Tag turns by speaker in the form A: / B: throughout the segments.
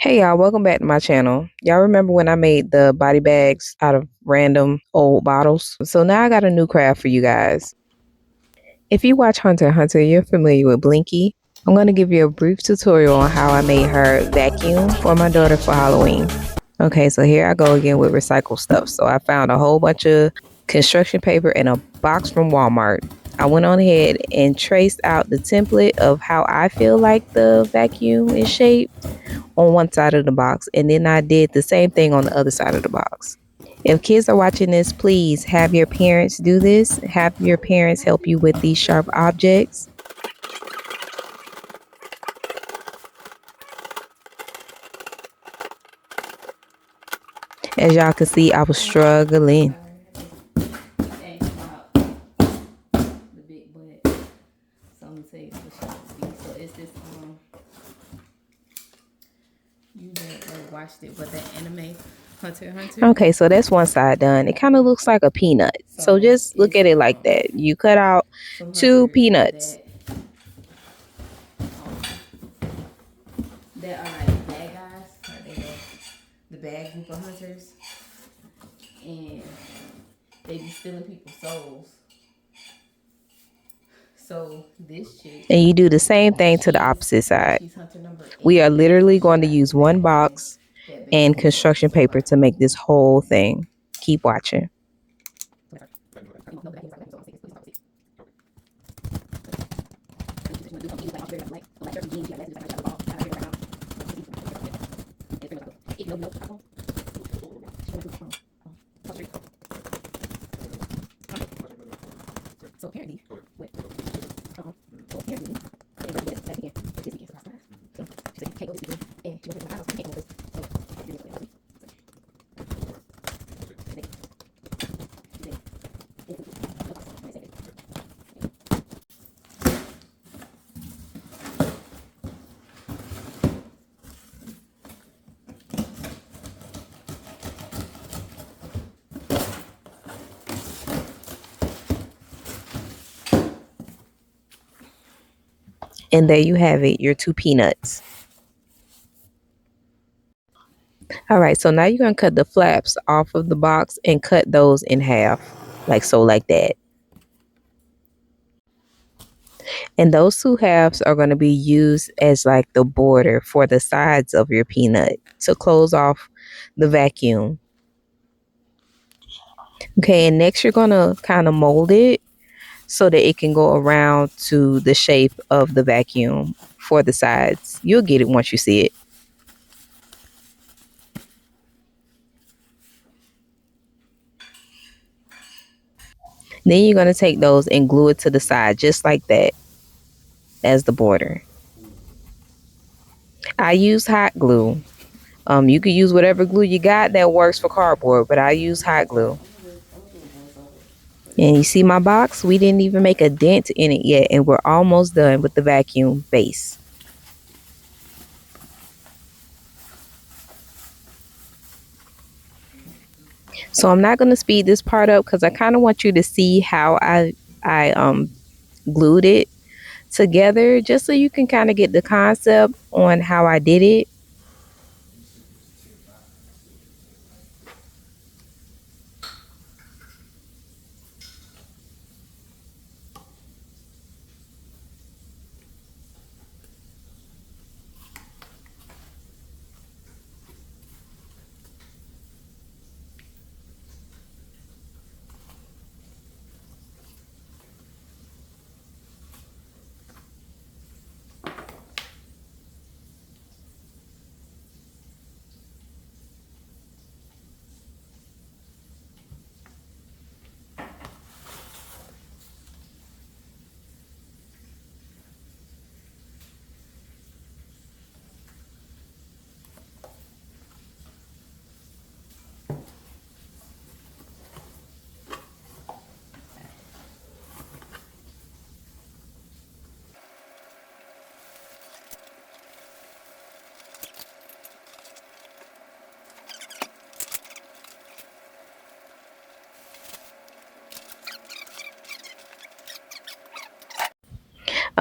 A: Hey y'all, welcome back to my channel. Y'all remember when I made the body bags out of random old bottles? So now I got a new craft for you guys. If you watch Hunter x Hunter, you're familiar with Blinky. I'm going to give you a brief tutorial on how I made her vacuum for my daughter for Halloween. Okay, so here I go again with recycled stuff. So I found a whole bunch of construction paper and a box from Walmart. I went on ahead and traced out the template of how I feel like the vacuum is shaped on one side of the box, and then I did the same thing on the other side of the box. If kids are watching this, please have your parents do this. Have your parents help you with these sharp objects. As y'all can see, I was struggling.
B: Watched it, but that anime Hunter x Hunter.
A: Okay, so that's one side done. It kind of looks like a peanut. So just look at it like that. You cut out two peanuts.
B: That are like bad guys. Or they the bad group of hunters, and they be stealing people's souls. So this chick,
A: And you do the same thing to the opposite side. We are literally going to use one box and construction paper to make this whole thing. Keep watching.
B: So apparently,
A: And there you have it, your two peanuts. All right, so now you're going to cut the flaps off of the box and cut those in half, like so, like that. And those two halves are going to be used as like the border for the sides of your peanut to close off the vacuum. Okay, and next you're going to kind of mold it so that it can go around to the shape of the vacuum for the sides. You'll get it once you see it. Then you're going to take those and glue it to the side just like that as the border. I use hot glue. You could use whatever glue you got that works for cardboard, but I use hot glue. And you see my box? We didn't even make a dent in it yet, and we're almost done with the vacuum base. So I'm not going to speed this part up because I kind of want you to see how I glued it together, just so you can kind of get the concept on how I did it.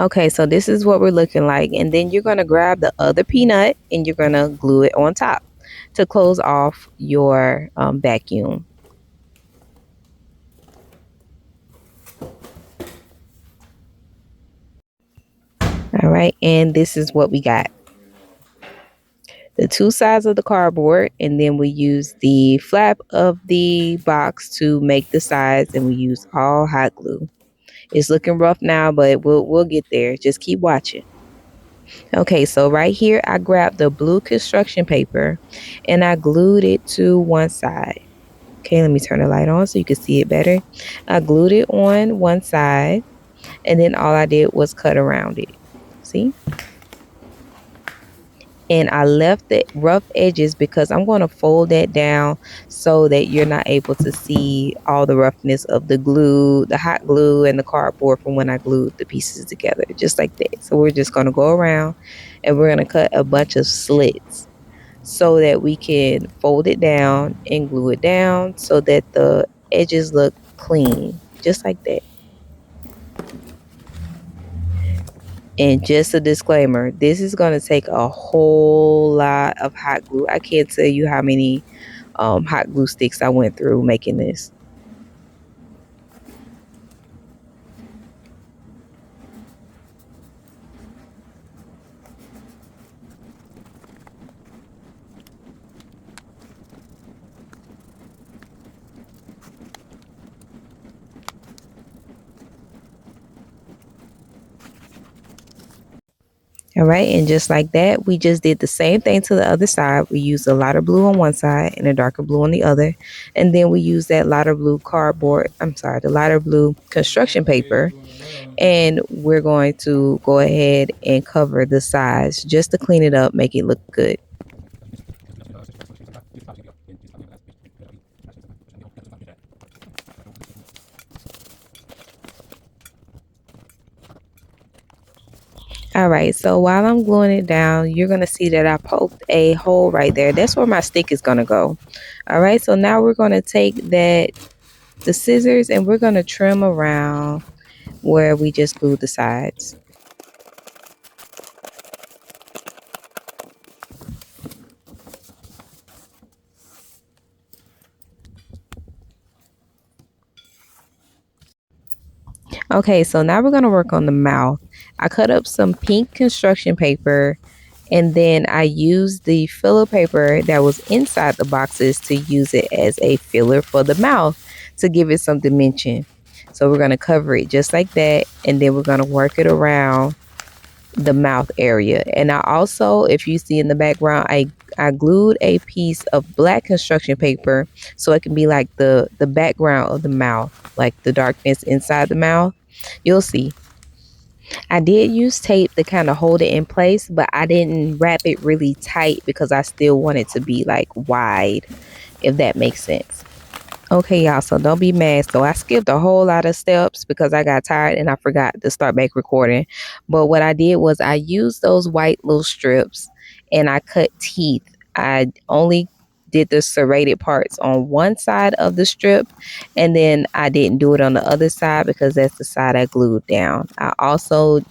A: Okay, so this is what we're looking like. And then you're going to grab the other peanut and you're going to glue it on top to close off your vacuum. All right, and this is what we got. The two sides of the cardboard, and then we use the flap of the box to make the sides, and we use all hot glue. It's looking rough now, but we'll get there. Just keep watching. Okay, so right here I grabbed the blue construction paper and I glued it to one side. Okay, let me turn the light on so you can see it better. I glued it on one side, and then all I did was cut around it. See? And I left the rough edges because I'm going to fold that down so that you're not able to see all the roughness of the glue, the hot glue, and the cardboard from when I glued the pieces together, just like that. So we're just going to go around and we're going to cut a bunch of slits so that we can fold it down and glue it down so that the edges look clean, just like that. And just a disclaimer, this is going to take a whole lot of hot glue. I can't tell you how many hot glue sticks I went through making this. All right, and just like that, we just did the same thing to the other side. We used a lighter blue on one side and a darker blue on the other. And then we used that lighter blue the lighter blue construction paper. And we're going to go ahead and cover the sides just to clean it up, make it look good. All right, so while I'm gluing it down, you're going to see that I poked a hole right there. That's where my stick is going to go. All right, so now we're going to take the scissors, and we're going to trim around where we just glued the sides. Okay, so now we're going to work on the mouth. I cut up some pink construction paper, and then I used the filler paper that was inside the boxes to use it as a filler for the mouth to give it some dimension. So we're going to cover it just like that, and then we're going to work it around the mouth area. And I also, if you see in the background, I glued a piece of black construction paper so it can be like the background of the mouth, like the darkness inside the mouth. You'll see. I did use tape to kind of hold it in place, but I didn't wrap it really tight because I still want it to be like wide, if that makes sense. Okay, y'all, so don't be mad. So I skipped a whole lot of steps because I got tired and I forgot to start back recording. But what I did was I used those white little strips and I cut teeth. I only did the serrated parts on one side of the strip, and then I didn't do it on the other side because that's the side I glued down. I also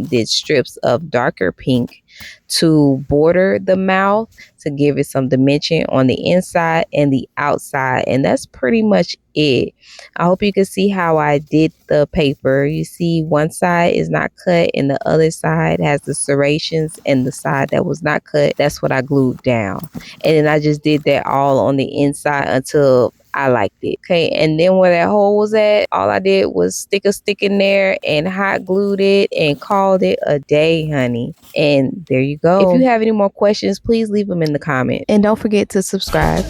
A: did strips of darker pink to border the mouth to give it some dimension on the inside and the outside, and that's pretty much it. I hope you can see how I did the paper. You see one side is not cut and the other side has the serrations, and the side that was not cut, that's what I glued down. And then I just did that all on the inside until I liked it. Okay, and then where that hole was at, all I did was stick a stick in there and hot glued it and called it a day, honey. And there you go. If you have any more questions, please leave them in the comments. And don't forget to subscribe.